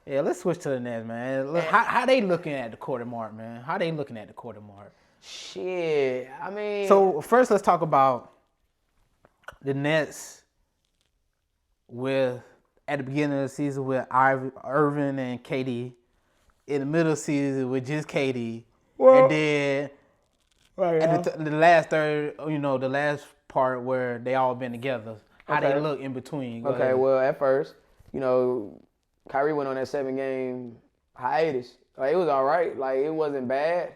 Yeah, let's switch to the Nets, man. Look, how they looking at the quarter mark, man? How they looking at the quarter mark? Shit, I mean, So first, let's talk about the Nets with at the beginning of the season with Irvin and KD, in the middle of the season with just KD, and then at the last third, the last part where they all been together. How they Okay. look in between? Go Okay, ahead. well, at first, Kyrie went on that 7-game hiatus. Like, it was all right. Like, it wasn't bad.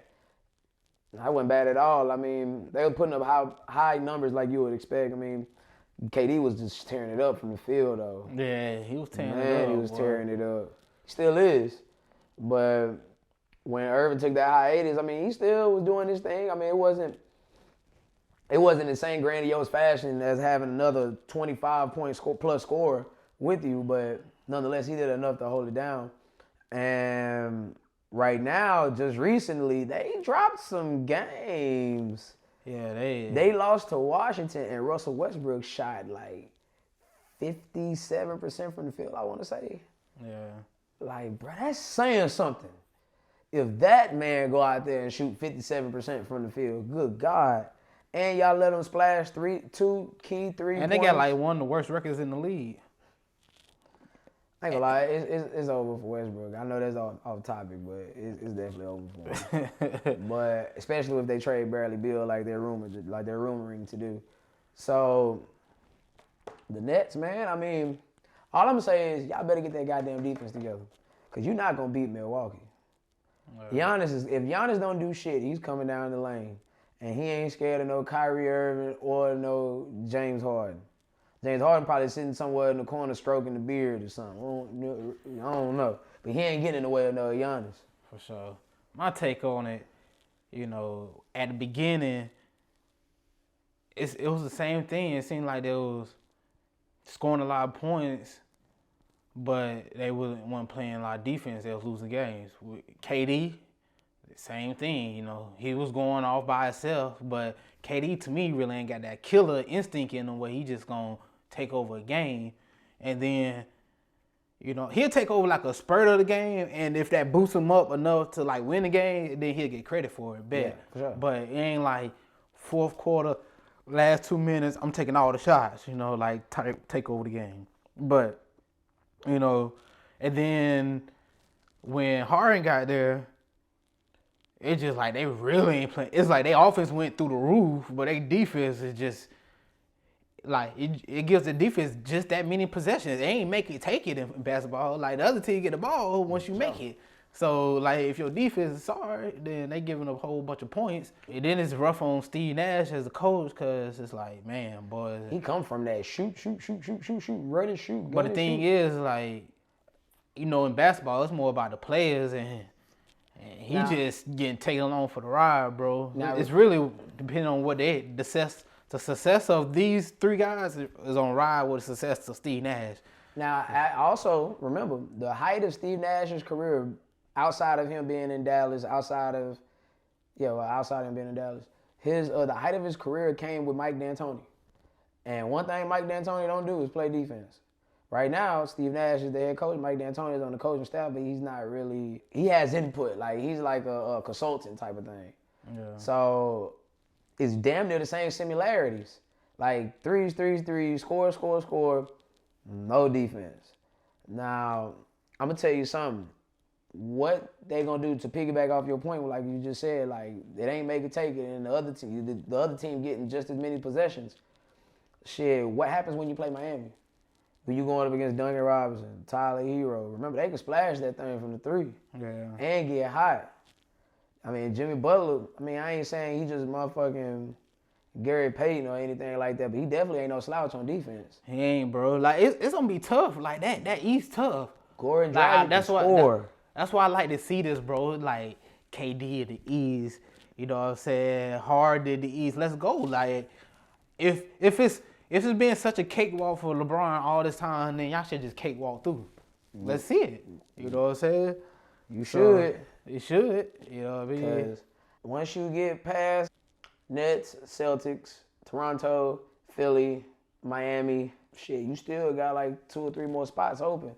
It wasn't bad at all. I mean, they were putting up high numbers like you would expect. I mean, KD was just tearing it up from the field, though. Yeah, he was tearing it Man, up. he was boy. tearing it up. Still is. But when Irvin took that hiatus, I mean, he still was doing his thing. I mean, it wasn't the same grandiose fashion as having another 25-point plus score with you, but nonetheless, he did enough to hold it down. And right now, just recently, they dropped some games. Yeah, They lost to Washington, and Russell Westbrook shot like 57% from the field, I want to say. Yeah. Like, bro, that's saying something. If that man go out there and shoot 57% from the field, good God. And y'all let him splash two key 3 And they got like one of the worst records in the league. I ain't gonna lie, it's over for Westbrook. I know that's off topic, but it's definitely over for him. But especially if they trade Bradley Beal like they're rumoring to do. So the Nets, man, I mean, all I'm gonna say is y'all better get that goddamn defense together, cause you're not gonna beat Milwaukee. If Giannis don't do shit, he's coming down the lane, and he ain't scared of no Kyrie Irving or no James Harden. James Harden probably sitting somewhere in the corner stroking the beard or something. I don't know. But he ain't getting in the way of no Giannis. For sure. My take on it, at the beginning, it was the same thing. It seemed like they was scoring a lot of points, but they weren't playing a lot of defense. They was losing games. With KD, same thing. He was going off by himself, but KD to me really ain't got that killer instinct in him where he just gonna take over a game, and then he'll take over like a spurt of the game, and if that boosts him up enough to like win the game, then he'll get credit for it. Bet. Yeah, for sure. But it ain't like fourth quarter, last 2 minutes, I'm taking all the shots. Take over the game. But and then when Harden got there, it's just like they really ain't playing. It's like their offense went through the roof, but their defense is just like it gives the defense just that many possessions. They ain't make it take it in basketball. Like the other team get the ball once you make it. So like if your defense is sorry, then they giving up a whole bunch of points. And then it's rough on Steve Nash as a coach because it's like, man, boy. He come from that shoot, run and shoot. But the thing is, like, in basketball, it's more about the players and he just getting taken along for the ride, bro. It's really depending on what the success of these three guys is on ride with the success of Steve Nash. Now, I also remember the height of Steve Nash's career, outside of him being in Dallas, outside of him being in Dallas, the height of his career came with Mike D'Antoni. And one thing Mike D'Antoni don't do is play defense. Right now, Steve Nash is the head coach. Mike D'Antoni is on the coaching staff, but he's not really. He has input, like he's like a consultant type of thing. Yeah. So it's damn near the same similarities. Like threes, score, no defense. Now, I'm gonna tell you something. What they gonna do to piggyback off your point, like you just said, like it ain't make it take it, and the other team getting just as many possessions. Shit, what happens when you play Miami? When you going up against Duncan Robinson, Tyler Hero? Remember, they can splash that thing from the three. Yeah. And get hot. I mean, Jimmy Butler, I ain't saying he just motherfucking Gary Payton or anything like that, but he definitely ain't no slouch on defense. He ain't, bro. Like, it's going to be tough. Like, that East tough. Gordon Dragic can score. That's why I like to see this, bro. Like, KD at the East, you know what I'm saying? Harden at the East. Let's go. Like, if it's been such a cakewalk for LeBron all this time, then y'all should just cakewalk through. Let's see it. You know what I'm saying? You should. You should. You know what I mean? Because once you get past Nets, Celtics, Toronto, Philly, Miami, shit, you still got like 2 or 3 more spots open.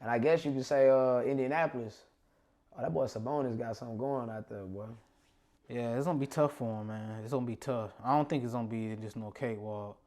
And I guess you could say Indianapolis. Oh, that boy Sabonis got something going out there, boy. Yeah, it's gonna be tough for him, man. It's gonna be tough. I don't think it's gonna be just no cakewalk.